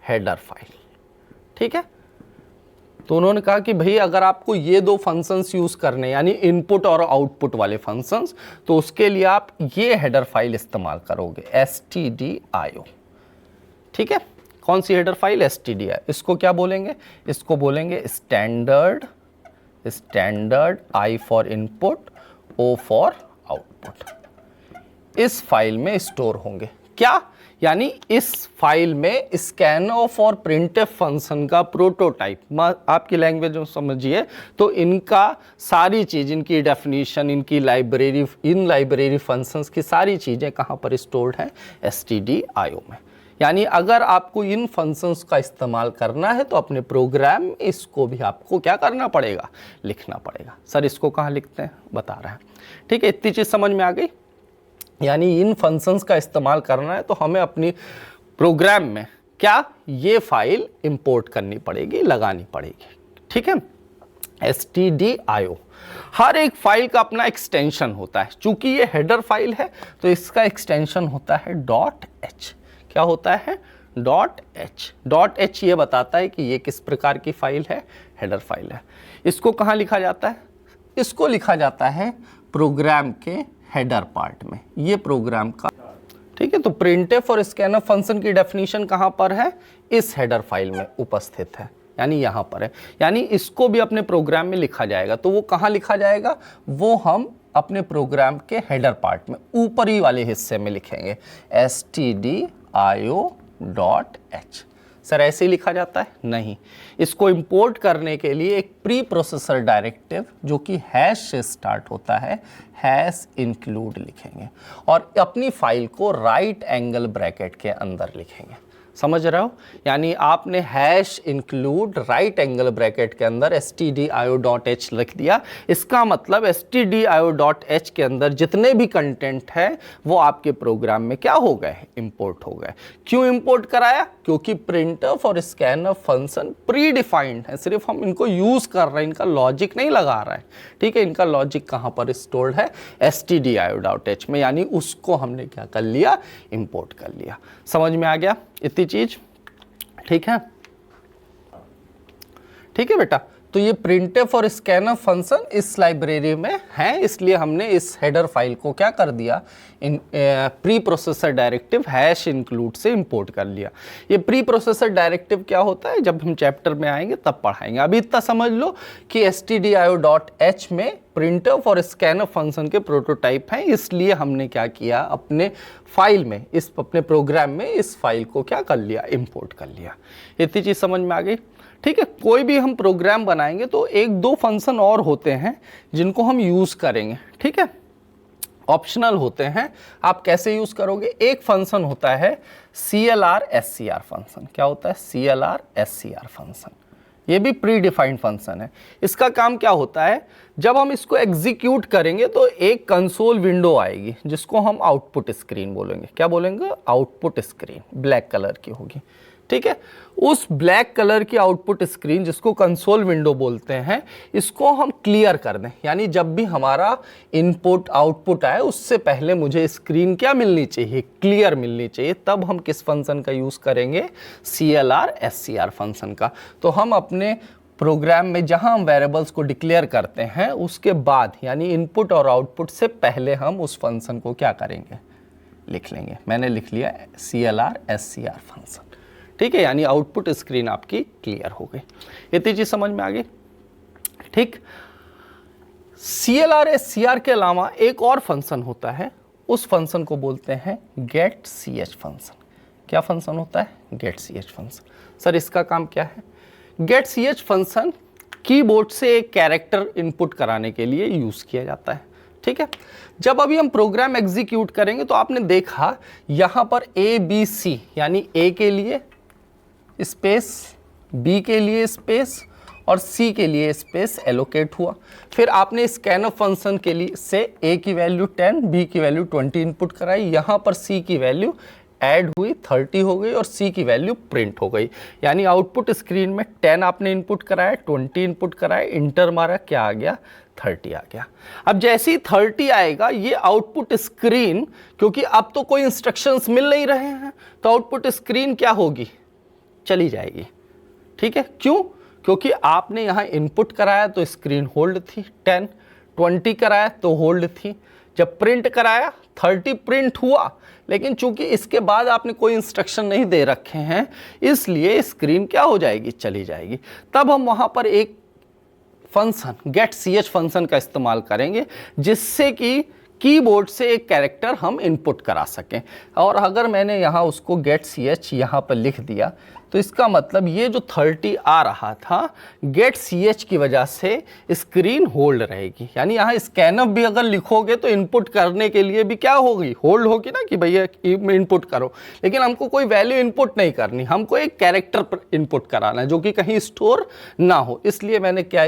Speaker 1: हेडर फाइल, ठीक है। तो उन्होंने कहा कि भाई अगर आपको ये दो फंक्शंस यूज करने, यानी इनपुट और आउटपुट वाले फंक्शंस, तो उसके लिए आप ये हेडर फाइल इस्तेमाल करोगे, stdio, ठीक है। कौन सी हेडर फाइल? stdio। इसको क्या बोलेंगे? इसको बोलेंगे standard I for input, O for output. इस फाइल में स्टोर होंगे क्या? यानी इस फाइल में स्कैनऑफ और प्रिंटफ फंक्शन का प्रोटोटाइप, आपकी लैंग्वेज में समझिए तो इनका सारी चीज, इनकी डेफिनेशन, इनकी लाइब्रेरी, इन लाइब्रेरी फंक्शंस की सारी चीजें कहाँ पर स्टोर्ड हैं? stdio में। यानी अगर आपको इन फंक्शंस का इस्तेमाल करना है तो अपने प्रोग्राम में इसको भी आपको क्या करना पड़ेगा? लिखना पड़ेगा। सर इसको कहाँ लिखते हैं? बता रहे हैं, ठीक है। इतनी चीज समझ में आ गई। यानी इन फंक्शंस का इस्तेमाल करना है तो हमें अपनी प्रोग्राम में क्या ये फाइल इंपोर्ट करनी पड़ेगी, लगानी पड़ेगी, ठीक है। stdio। हर एक फाइल का अपना एक्सटेंशन होता है। चूंकि ये हेडर फाइल है तो इसका एक्सटेंशन होता है .h। क्या होता है? .h ये बताता है कि ये किस प्रकार की फाइल है? हेडर फाइल है। इसको कहाँ लिखा जाता है? इसको लिखा जाता है प्रोग्राम के हेडर पार्ट में, ये प्रोग्राम का, ठीक है। तो प्रिंटफ और स्कैनफ फंक्शन की डेफिनेशन कहाँ पर है? इस हेडर फाइल में उपस्थित है, यानी यहाँ पर है। यानी इसको भी अपने प्रोग्राम में लिखा जाएगा। तो वो कहाँ लिखा जाएगा? वो हम अपने प्रोग्राम के हेडर पार्ट में ऊपरी वाले हिस्से में लिखेंगे, stdio.h। सर ऐसे ही लिखा जाता है? नहीं, इसको इंपोर्ट करने के लिए एक प्री प्रोसेसर डायरेक्टिव जो कि हैश से स्टार्ट होता है, हैश इंक्लूड लिखेंगे और अपनी फाइल को राइट एंगल ब्रैकेट के अंदर लिखेंगे। समझ रहे हो? यानी आपने hash include right angle bracket के अंदर stdio.h लिख दिया। इसका मतलब stdio.h के अंदर जितने भी कंटेंट है वो आपके प्रोग्राम में क्या हो गए? इंपोर्ट हो गए। क्यों इंपोर्ट कराया? क्योंकि प्रिंटफ और स्कैनफ फंक्शन प्री डिफाइंड है, सिर्फ हम इनको यूज कर रहे हैं, इनका लॉजिक नहीं लगा रहे हैं, ठीक है। इनका लॉजिक कहाँ पर स्टोर्ड है? stdio.h में। यानी उसको हमने क्या कर लिया? इंपोर्ट कर लिया। समझ में आ गया इतनी चीज? ठीक है, ठीक है बेटा। तो ये प्रिंटफ और स्कैनफ फंक्शन इस लाइब्रेरी में है, इसलिए हमने इस हेडर फाइल को क्या कर दिया? इन pre processor directive hash include से इंपोर्ट कर लिया। ये प्री प्रोसेसर डायरेक्टिव क्या होता है जब हम चैप्टर में आएंगे तब पढ़ाएंगे। अभी इतना समझ लो कि stdio.h में प्रिंटफ और स्कैनफ फंक्शन के प्रोटोटाइप हैं, इसलिए हमने क्या किया? अपने फाइल में, इस अपने प्रोग्राम में इस फाइल को क्या कर लिया? इंपोर्ट कर लिया। इतनी चीज समझ में आ गई, ठीक है। कोई भी हम प्रोग्राम बनाएंगे तो एक दो फंक्शन और होते हैं जिनको हम यूज करेंगे, ठीक है। ऑप्शनल होते हैं, आप कैसे यूज करोगे? एक फंक्शन होता है CLR SCR फंक्शन। क्या होता है? CLR SCR function. ये भी प्री डिफाइंड फंक्शन है। इसका काम क्या होता है? जब हम इसको एग्जीक्यूट करेंगे तो एक कंसोल विंडो आएगी जिसको हम आउटपुट स्क्रीन बोलेंगे। क्या बोलेंगे? आउटपुट स्क्रीन, ब्लैक कलर की होगी, ठीक है। उस ब्लैक कलर की आउटपुट स्क्रीन जिसको कंसोल विंडो बोलते हैं, इसको हम क्लियर कर दें। यानी जब भी हमारा इनपुट आउटपुट आए उससे पहले मुझे स्क्रीन क्या मिलनी चाहिए? क्लियर मिलनी चाहिए। तब हम किस फंक्शन का यूज करेंगे? CLR SCR फंक्शन का। तो हम अपने प्रोग्राम में जहां हम वेरिएबल्स को डिक्लेयर करते हैं उसके बाद, यानी इनपुट और आउटपुट से पहले हम उस फंक्शन को क्या करेंगे? लिख लेंगे। मैंने लिख लिया CLR SCR फंक्शन, ठीक है। यानी आउटपुट स्क्रीन आपकी क्लियर हो गई। इतनी चीज समझ में आ गई, ठीक। CLR SCR के अलावा एक और फंक्शन होता है, उस फंक्शन को बोलते हैं getch फंक्शन। क्या फंक्शन होता है? getch function. सर इसका काम क्या है? getch फंक्शन कीबोर्ड से एक कैरेक्टर इनपुट कराने के लिए यूज किया जाता है। ठीक है। जब अभी हम प्रोग्राम एग्जीक्यूट करेंगे तो आपने देखा यहां पर ए बी सी यानी ए के लिए स्पेस, बी के लिए स्पेस और सी के लिए स्पेस एलोकेट हुआ। फिर आपने स्कैनफ फंक्शन के लिए से ए की वैल्यू 10, बी की वैल्यू 20 इनपुट कराई। यहाँ पर सी की वैल्यू ऐड हुई 30 हो गई और सी की वैल्यू प्रिंट हो गई। यानी आउटपुट स्क्रीन में 10 आपने इनपुट कराया, 20 इनपुट कराया, इंटर मारा, क्या आ गया, 30 आ गया। अब जैसे ही 30 आएगा ये आउटपुट स्क्रीन, क्योंकि अब तो कोई इंस्ट्रक्शंस मिल नहीं रहे हैं, तो आउटपुट स्क्रीन क्या होगी, चली जाएगी। ठीक है, क्यों, क्योंकि आपने यहाँ इनपुट कराया तो स्क्रीन होल्ड थी 10, 20 कराया तो होल्ड थी। जब प्रिंट कराया 30 प्रिंट हुआ, लेकिन चूंकि इसके बाद आपने कोई इंस्ट्रक्शन नहीं दे रखे हैं इसलिए स्क्रीन क्या हो जाएगी, चली जाएगी। तब हम वहाँ पर एक function get C H function का इस्तेमाल करेंगे जिससे कि कीबोर्ड से एक कैरेक्टर हम इनपुट करा सकें। और अगर मैंने यहाँ उसको गेट सी एच यहाँ पर लिख दिया तो इसका मतलब ये जो 30 आ रहा था गेट सी एच की वजह से स्क्रीन होल्ड रहेगी। यानी यहाँ स्कैनअप भी अगर लिखोगे तो इनपुट करने के लिए भी क्या होगी, होल्ड होगी ना, कि भैया इनपुट करो। लेकिन हमको कोई वैल्यू इनपुट नहीं करनी, हमको एक कैरेक्टर इनपुट कराना है जो कि कहीं स्टोर ना हो। इसलिए मैंने क्या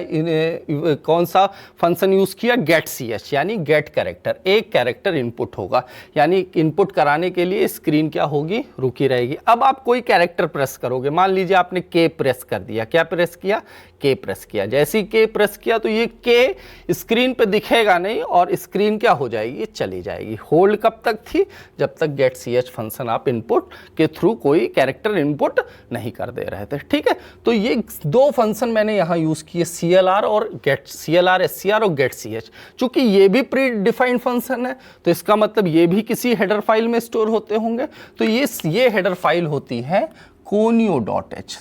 Speaker 1: कौन सा फंक्शन यूज़ किया, गेट सी एच, यानी गेट कैरेक्टर, एक कैरेक्टर इनपुट होगा। यानी इनपुट कराने के लिए स्क्रीन क्या होगी, रुकी रहेगी। अब आप कोई कैरेक्टर प्रेस करोगे, मान लीजिए आपने के प्रेस कर दिया, क्या प्रेस किया, के प्रेस किया। जैसे ही के प्रेस किया तो ये के स्क्रीन पे दिखेगा नहीं और स्क्रीन क्या हो जाएगी, चली जाएगी। होल्ड कब तक थी, जब तक गेट सी एच फंक्शन आप इनपुट के थ्रू कोई कैरेक्टर इनपुट नहीं कर दे रहे थे। ठीक है, तो ये दो फंक्शन मैंने यहाँ यूज किए, CLR और गेट, CLR SCR और गेट सी एच। चूंकि ये भी प्री डिफाइंड फंक्शन है तो इसका मतलब ये भी किसी हेडर फाइल में स्टोर होते होंगे। तो ये हेडर फाइल होती है conio.h,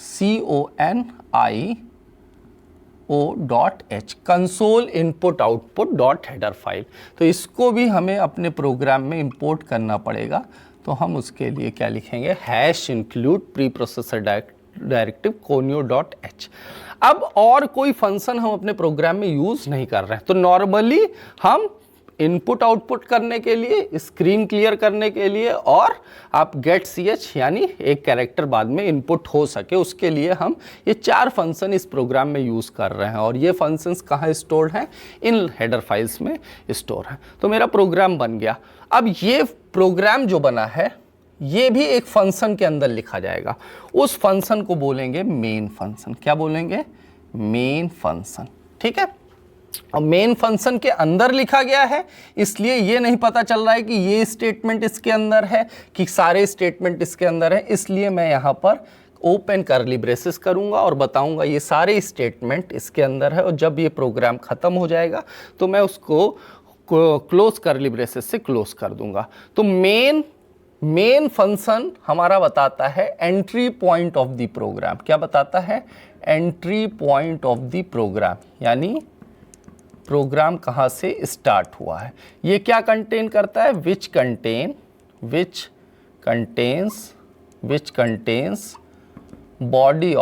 Speaker 1: CONIO.h, console input output dot header file. तो इसको भी हमें अपने प्रोग्राम में इंपोर्ट करना पड़ेगा। तो हम उसके लिए क्या लिखेंगे, hash include pre processor directive conio.h। अब और कोई फंक्शन हम अपने प्रोग्राम में यूज़ नहीं कर रहे हैं, तो नॉर्मली हम इनपुट आउटपुट करने के लिए, स्क्रीन क्लियर करने के लिए और आप गेट सी एच यानी एक कैरेक्टर बाद में इनपुट हो सके उसके लिए हम ये 4 फंक्शन इस प्रोग्राम में यूज़ कर रहे हैं। और ये फंक्शंस कहाँ स्टोर्ड हैं, इन हेडर फाइल्स में स्टोर हैं। तो मेरा प्रोग्राम बन गया। अब ये प्रोग्राम जो बना है ये भी एक फंक्शन के अंदर लिखा जाएगा। उस फंक्शन को बोलेंगे मेन फंक्शन। क्या बोलेंगे, मेन फंक्शन। ठीक है, और मेन फंक्शन के अंदर लिखा गया है इसलिए ये नहीं पता चल रहा है कि ये स्टेटमेंट इसके अंदर है कि सारे स्टेटमेंट इसके अंदर है। इसलिए मैं यहाँ पर ओपन करली ब्रेसेस करूँगा और बताऊँगा ये सारे स्टेटमेंट इसके अंदर है। और जब ये प्रोग्राम ख़त्म हो जाएगा तो मैं उसको क्लोज करली ब्रेसेस से क्लोज कर दूँगा। तो मेन फंक्शन हमारा बताता है entry point of the program. क्या बताता है, entry point of the program, यानी प्रोग्राम कहाँ से स्टार्ट हुआ है। ये क्या कंटेन करता है, which contains body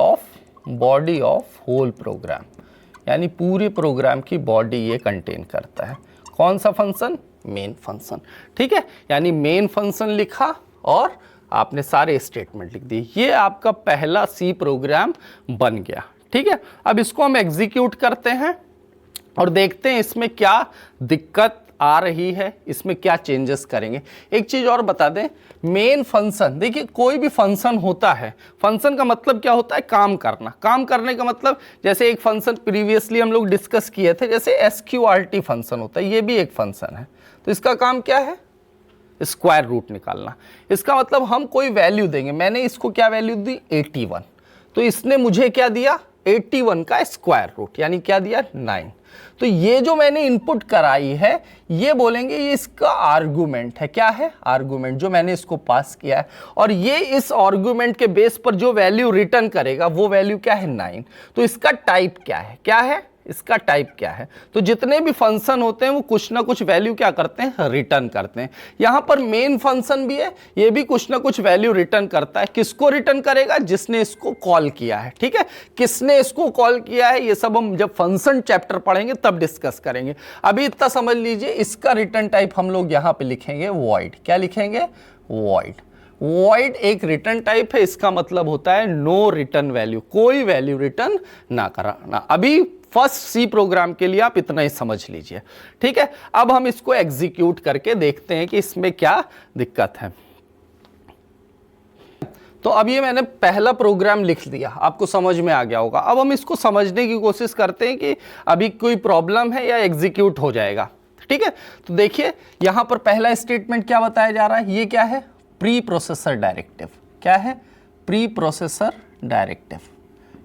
Speaker 1: of whole program, यानी पूरे प्रोग्राम की बॉडी ये कंटेन करता है। कौन सा फंक्शन, मेन फंक्शन। ठीक है, यानी मेन फंक्शन लिखा और आपने सारे स्टेटमेंट लिख दिए। ये आपका पहला सी प्रोग्राम बन गया। ठीक है, अब इसको हम एग्जीक्यूट करते हैं और देखते हैं इसमें क्या दिक्कत आ रही है, इसमें क्या चेंजेस करेंगे। एक चीज़ और बता दें, मेन फंक्शन, देखिए कोई भी फंक्शन होता है, फंक्शन का मतलब क्या होता है, काम करना। काम करने का मतलब, जैसे एक फंक्शन प्रीवियसली हम लोग डिस्कस किए थे, जैसे SQRT फंक्शन होता है, ये भी एक फंक्शन है। तो इसका काम क्या है, स्क्वायर रूट निकालना। इसका मतलब हम कोई वैल्यू देंगे, मैंने इसको क्या वैल्यू दी, 81, तो इसने मुझे क्या दिया, 81 का स्क्वायर रूट, यानी क्या दिया, 9। तो ये जो मैंने इनपुट कराई है ये बोलेंगे ये इसका आर्गुमेंट है। क्या है, आर्गुमेंट, जो मैंने इसको पास किया है। और ये इस आर्गुमेंट के बेस पर जो वैल्यू रिटर्न करेगा वो वैल्यू क्या है, 9। तो इसका टाइप क्या है, इसका टाइप क्या है। तो जितने भी फंक्शन होते हैं वो कुछ ना कुछ वैल्यू क्या करते हैं, रिटर्न करते हैं। यहां पर मेन फंक्शन भी है, ये भी कुछ ना कुछ वैल्यू रिटर्न करता है। किसको रिटर्न करेगा, जिसने इसको कॉल किया है। ठीक है, किसने इसको कॉल किया है ये सब हम जब फंक्शन चैप्टर पढ़ेंगे तब डिस्कस करेंगे। अभी इतना समझ लीजिए, इसका रिटर्न टाइप हम लोग यहां पे लिखेंगे वॉइड। क्या लिखेंगे, वॉइड। वॉइड एक रिटर्न टाइप है, इसका मतलब होता है नो रिटर्न वैल्यू, कोई वैल्यू रिटर्न ना कराना। अभी फर्स्ट सी प्रोग्राम के लिए आप इतना ही समझ लीजिए। ठीक है, अब हम इसको एग्जीक्यूट करके देखते हैं कि इसमें क्या दिक्कत है। तो अब ये मैंने पहला प्रोग्राम लिख दिया, आपको समझ में आ गया होगा। अब हम इसको समझने की कोशिश करते हैं कि अभी कोई प्रॉब्लम है या एग्जीक्यूट हो जाएगा। ठीक है, तो देखिए यहां पर पहला स्टेटमेंट क्या बताया जा रहा है, ये क्या है, प्री प्रोसेसर डायरेक्टिव। क्या है, प्री प्रोसेसर डायरेक्टिव।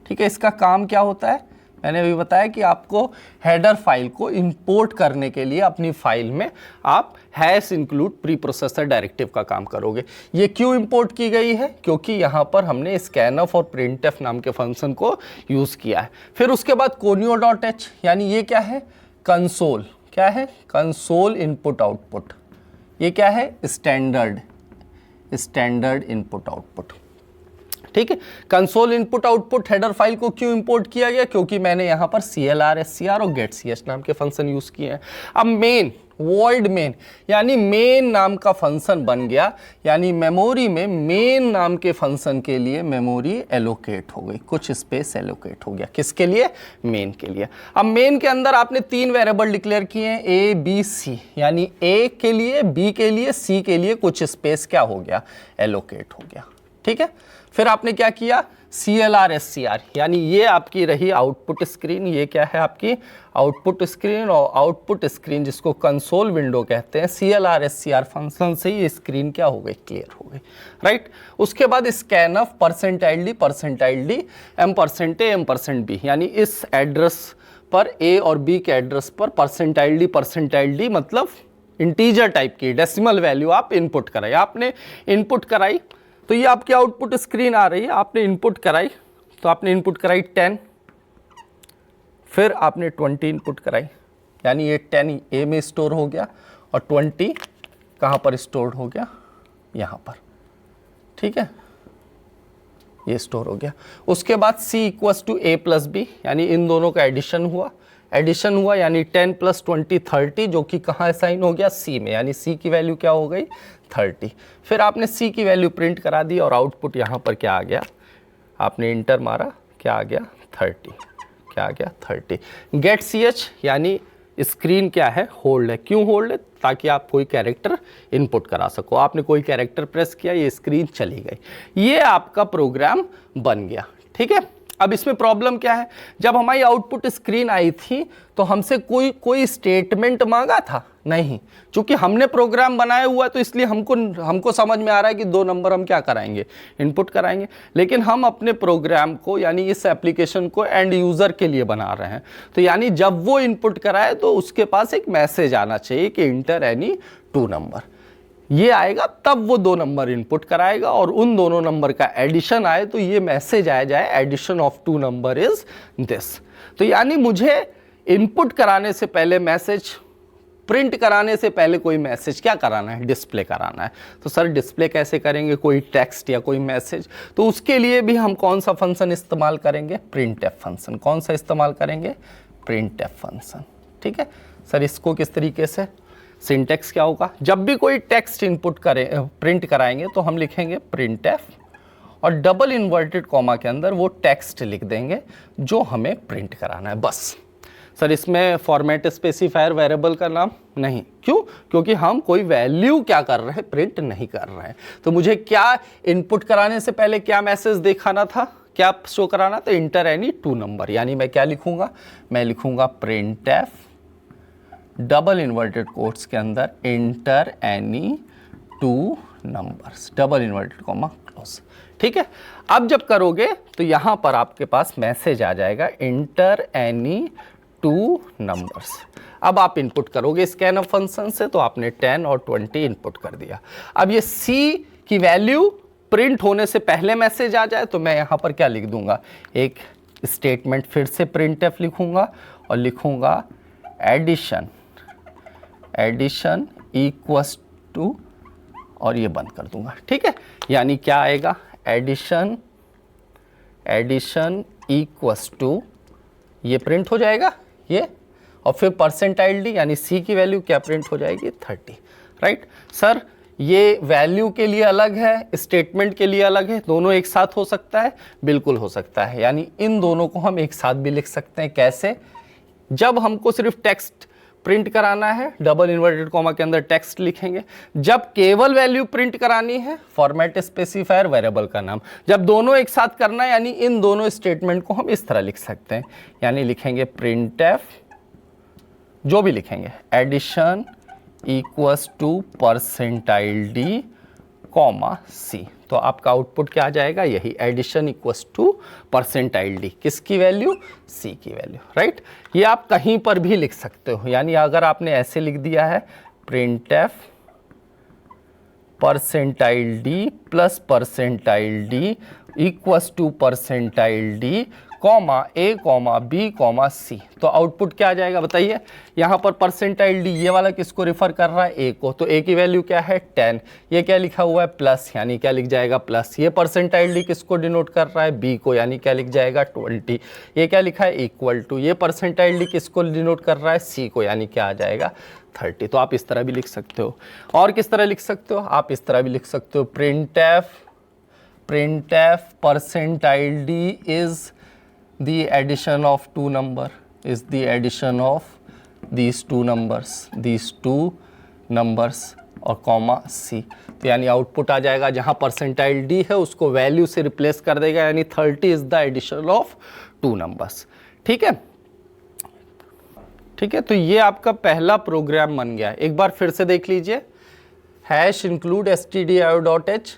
Speaker 1: ठीक है, इसका काम क्या होता है, मैंने अभी बताया कि आपको हेडर फाइल को इंपोर्ट करने के लिए अपनी फाइल में आप hash include pre processor directive का काम करोगे। ये क्यों इंपोर्ट की गई है, क्योंकि यहाँ पर हमने स्कैनफ और प्रिंटफ नाम के फंक्शन को यूज़ किया है। फिर उसके बाद conio.h, यानी ये क्या है, कंसोल। क्या है, कंसोल इनपुट आउटपुट। ये क्या है, स्टैंडर्ड इनपुट आउटपुट। ठीक है, console input output header file को क्यों इंपोर्ट किया गया, क्योंकि मैंने यहां पर CLR, SCR और getch नाम के फंक्शन यूज किए हैं। अब मेन, वॉइड मेन, यानी मेन नाम का फंक्शन बन गया, यानी मेमोरी में मेन नाम के फंक्शन के लिए मेमोरी एलोकेट हो गई, कुछ स्पेस एलोकेट हो गया। किसके लिए, मेन के लिए। अब मेन के अंदर आपने 3 वेरिएबल डिक्लेयर किए हैं, A, B, C, यानी A के लिए, B के लिए, C के लिए कुछ स्पेस क्या हो गया, एलोकेट हो गया। ठीक है, फिर आपने क्या किया, CLR, SCR, यानी ये आपकी रही आउटपुट स्क्रीन। ये क्या है, आपकी आउटपुट स्क्रीन, और आउटपुट स्क्रीन जिसको कंसोल विंडो कहते हैं, CLR, SCR फंक्शन से ये स्क्रीन क्या हो गई, क्लियर हो गई। राइट, उसके बाद scanf %d, %d, M%A, M%B, यानी इस एड्रेस पर A और B के एड्रेस पर %d मतलब इंटीजर टाइप की डेसिमल वैल्यू आप इनपुट कराई। आपने इनपुट कराई तो ये आपकी आउटपुट स्क्रीन आ रही है। आपने इनपुट कराई तो आपने इनपुट कराई 10, फिर आपने 20 इनपुट कराई, यानी ये 10 A में स्टोर हो गया और 20 कहाँ पर स्टोर हो गया, यहाँ पर। ठीक है, ये स्टोर हो गया। उसके बाद C = A + B, यानी इन दोनों का एडिशन हुआ, यानी 10 + 20 30, जो कि कहाँ असाइन हो गया, C में, यानी C की वैल्यू क्या हो गई, 30। फिर आपने C की वैल्यू प्रिंट करा दी और आउटपुट यहाँ पर क्या आ गया, आपने इंटर मारा, क्या आ गया, 30। क्या आ गया, 30। getch, यानी स्क्रीन क्या है, होल्ड है। क्यों होल्ड है, ताकि आप कोई कैरेक्टर इनपुट करा सको। आपने कोई कैरेक्टर प्रेस किया, ये स्क्रीन चली गई। ये आपका प्रोग्राम बन गया। ठीक है, अब इसमें प्रॉब्लम क्या है, जब हमारी आउटपुट स्क्रीन आई थी तो हमसे कोई स्टेटमेंट मांगा था नहीं, क्योंकि हमने प्रोग्राम बनाया हुआ है तो इसलिए हमको समझ में आ रहा है कि 2 नंबर हम क्या कराएंगे, इनपुट कराएंगे। लेकिन हम अपने प्रोग्राम को, यानी इस एप्लीकेशन को एंड यूज़र के लिए बना रहे हैं, तो यानी जब वो इनपुट कराए तो उसके पास एक मैसेज आना चाहिए कि इंटर एनी 2 नंबर। ये आएगा तब वो 2 नंबर इनपुट कराएगा, और उन दोनों नंबर का एडिशन आए तो ये मैसेज आ जाए, addition of 2 number is this. तो यानी मुझे इनपुट कराने से पहले मैसेज, प्रिंट कराने से पहले कोई मैसेज क्या कराना है, डिस्प्ले कराना है। तो सर डिस्प्ले कैसे करेंगे, कोई टेक्स्ट या कोई मैसेज, तो उसके लिए भी हम कौन सा फंक्शन इस्तेमाल करेंगे, प्रिंटफ फंक्शन। कौन सा इस्तेमाल करेंगे, प्रिंटफ फंक्शन। ठीक है सर, इसको किस तरीके से, सिंटेक्स क्या होगा, जब भी कोई टेक्स्ट इनपुट करें, प्रिंट कराएंगे तो हम लिखेंगे प्रिंटफ और डबल इन्वर्टेड कॉमा के अंदर वो टेक्स्ट लिख देंगे जो हमें प्रिंट कराना है, बस। सर इसमें फॉर्मेट स्पेसिफायर वेरिएबल का नाम नहीं, क्यों, क्योंकि हम कोई वैल्यू क्या कर रहे हैं, प्रिंट नहीं कर रहे हैं। तो मुझे क्या इनपुट कराने से पहले क्या मैसेज दिखाना था, क्या शो कराना था, इंटर एनी 2 नंबर। यानी मैं क्या लिखूंगा, मैं लिखूंगा प्रिंटफ डबल इन्वर्टेड कोट्स के अंदर inter any 2 numbers, double inverted comma close. ठीक है, अब जब करोगे तो यहां पर आपके पास मैसेज आ जाएगा इंटर एनी 2 नंबर्स। अब आप इनपुट करोगे स्कैनफ फंक्शन से, तो आपने 10 और 20 इनपुट कर दिया। अब ये C की वैल्यू प्रिंट होने से पहले मैसेज आ जाए तो मैं यहाँ पर क्या लिख दूंगा, एक स्टेटमेंट फिर से प्रिंटफ लिखूंगा और लिखूंगा एडिशन इक्वस टू, और ये बंद कर दूंगा, ठीक है। यानी क्या आएगा, एडिशन इक्वस टू, ये प्रिंट हो जाएगा ये, और फिर परसेंटाइल डी यानी सी की वैल्यू क्या प्रिंट हो जाएगी 30, राइट। सर ये वैल्यू के लिए अलग है, स्टेटमेंट के लिए अलग है, दोनों एक साथ हो सकता है, बिल्कुल हो सकता है। यानी इन दोनों को हम एक साथ भी लिख सकते हैं। कैसे, जब हमको सिर्फ टेक्स्ट प्रिंट कराना है, डबल इन्वर्टेड कॉमा के अंदर टेक्स्ट लिखेंगे। जब केवल वैल्यू प्रिंट करानी है, फॉर्मेट स्पेसिफायर वेरिएबल का नाम। जब दोनों एक साथ करना है, यानी इन दोनों स्टेटमेंट को हम इस तरह लिख सकते हैं, यानी लिखेंगे printf, जो भी लिखेंगे, addition equals to percentile D comma सी। तो आपका आउटपुट क्या आ जाएगा, यही addition equals to percentile D, किसकी वैल्यू, सी की वैल्यू, राइट। ये आप कहीं पर भी लिख सकते हो। यानी अगर आपने ऐसे लिख दिया है printf percentile d plus percentile d equals to percentile D comma a comma b comma सी, तो आउटपुट क्या आ जाएगा बताइए। यहाँ पर परसेंटाइल डी ये वाला किसको रिफर कर रहा है, ए को, तो ए की वैल्यू क्या है 10, ये क्या लिखा हुआ है प्लस, यानी क्या लिख जाएगा प्लस। ये परसेंटाइल डी किसको डिनोट कर रहा है, बी को, यानी क्या लिख जाएगा 20, ये क्या लिखा है इक्वल टू, ये परसेंटाइल डी किसको डिनोट कर रहा है, सी को, यानी क्या आ जाएगा 30। तो आप इस तरह भी लिख सकते हो। और किस तरह लिख सकते हो, आप इस तरह भी लिख सकते हो, printf percentile D is the addition of two number, is the addition of these two numbers और कॉमा सी। तो यानी आउटपुट आ जाएगा, जहाँ परसेंटाइल डी है उसको वैल्यू से रिप्लेस कर देगा, यानी 30 is the addition of two numbers, ठीक है। ठीक है, तो ये आपका पहला प्रोग्राम बन गया। एक बार फिर से देख लीजिए, hash include stdio.h,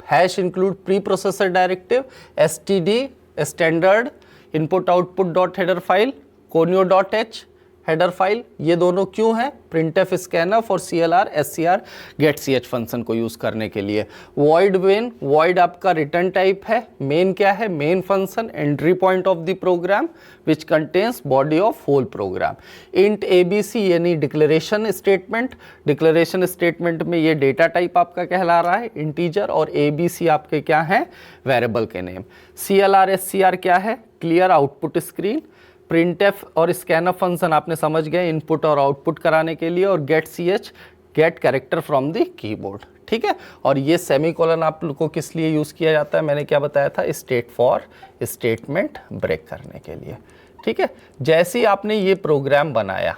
Speaker 1: hash include pre processor directive, std standard input output dot header file, conio.h header file. ये दोनों क्यों है, printf scanf और clr scr get ch function को यूज करने के लिए। void main, void आपका रिटर्न टाइप है, main क्या है, main function entry point of the program which contains body of whole program. int abc यानी डिक्लेरेशन स्टेटमेंट, डिक्लेरेशन स्टेटमेंट में ये डेटा टाइप आपका कहला रहा है इंटीजर, और abc आपके क्या है, वेरिएबल के नेम। clr scr क्या है, क्लियर आउटपुट स्क्रीन। printf और scanf फंक्शन आपने समझ गए, इनपुट और आउटपुट कराने के लिए, और get ch get character from the keyboard, ठीक है। और ये सेमीकोलन आप लोग को किस लिए यूज़ किया जाता है, मैंने क्या बताया था, स्टेट फॉर स्टेटमेंट ब्रेक करने के लिए, ठीक है। जैसे ही आपने ये प्रोग्राम बनाया,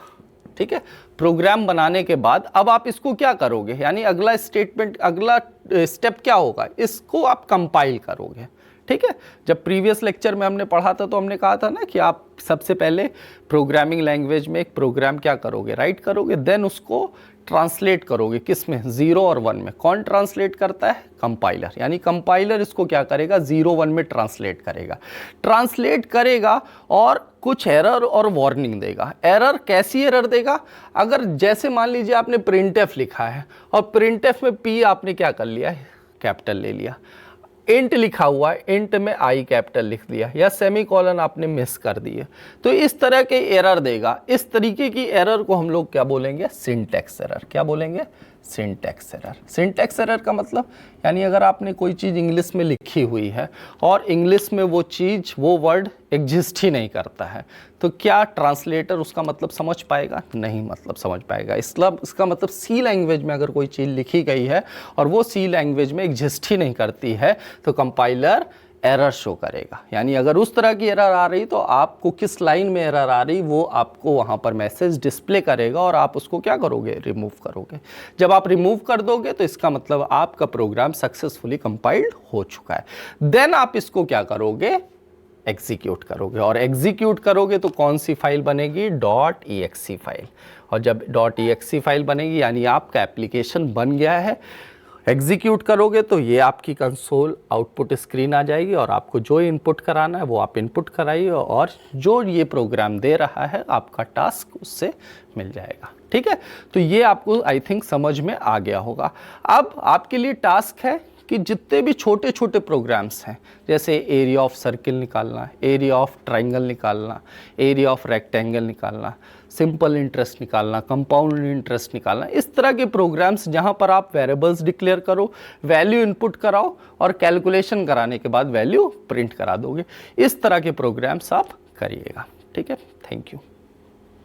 Speaker 1: ठीक है, प्रोग्राम बनाने के बाद अब आप इसको क्या करोगे, यानी अगला स्टेटमेंट, अगला स्टेप क्या होगा, इसको आप कंपाइल करोगे, ठीक है। जब प्रीवियस लेक्चर में हमने पढ़ा था तो हमने कहा था ना कि आप सबसे पहले प्रोग्रामिंग लैंग्वेज में एक प्रोग्राम क्या करोगे, राइट करोगे, देन उसको ट्रांसलेट करोगे, किस में, 0 और 1 में। कौन ट्रांसलेट करता है, कंपाइलर, यानी कंपाइलर इसको क्या करेगा, 0 1 में ट्रांसलेट करेगा और कुछ एरर और वार्निंग देगा। एरर कैसी एरर देगा, अगर जैसे मान लीजिए आपने printf लिखा है और printf में p आपने क्या कर लिया है, कैपिटल ले लिया, इंट लिखा हुआ है, इंट में आई कैपिटल लिख दिया, या सेमीकोलन आपने मिस कर दिए, तो इस तरह के एरर देगा। इस तरीके की एरर को हम लोग क्या बोलेंगे, सिंटैक्स एरर। क्या बोलेंगे, सिंटैक्स एरर। सिंटैक्स एरर का मतलब, यानी अगर आपने कोई चीज़ इंग्लिश में लिखी हुई है और इंग्लिश में वो चीज़, वो वर्ड एग्जिस्ट ही नहीं करता है, तो क्या ट्रांसलेटर उसका मतलब समझ पाएगा, नहीं मतलब समझ पाएगा। इसका मतलब सी लैंग्वेज में अगर कोई चीज़ लिखी गई है और वो सी लैंग्वेज में एग्जिस्ट ही नहीं करती है, तो कंपाइलर एरर शो करेगा। यानी अगर उस तरह की एरर आ रही तो आपको किस लाइन में एरर आ रही वो आपको वहाँ पर मैसेज डिस्प्ले करेगा और आप उसको क्या करोगे, रिमूव करोगे। जब आप रिमूव कर दोगे तो इसका मतलब आपका प्रोग्राम सक्सेसफुली कंपाइल्ड हो चुका है। देन आप इसको क्या करोगे, एग्जीक्यूट करोगे, और एग्जीक्यूट करोगे तो कौन सी फाइल बनेगी, .exe फाइल। और जब .exe फाइल बनेगी यानी आपका एप्लीकेशन बन गया है। एग्जीक्यूट करोगे तो ये आपकी कंसोल आउटपुट स्क्रीन आ जाएगी और आपको जो इनपुट कराना है वो आप इनपुट कराइए, और जो ये प्रोग्राम दे रहा है आपका टास्क उससे मिल जाएगा, ठीक है। तो ये आपको आई थिंक समझ में आ गया होगा। अब आपके लिए टास्क है कि जितने भी छोटे छोटे प्रोग्राम्स हैं, जैसे एरिया ऑफ सर्किल निकालना, एरिया ऑफ ट्राइंगल निकालना, एरिया ऑफ रेक्टेंगल निकालना, सिंपल इंटरेस्ट निकालना, कंपाउंड इंटरेस्ट निकालना, इस तरह के प्रोग्राम्स जहां पर आप वेरिएबल्स डिक्लेयर करो, वैल्यू इनपुट कराओ और कैलकुलेशन कराने के बाद वैल्यू प्रिंट करा दोगे, इस तरह के प्रोग्राम्स आप करिएगा। ठीक है, थैंक यू।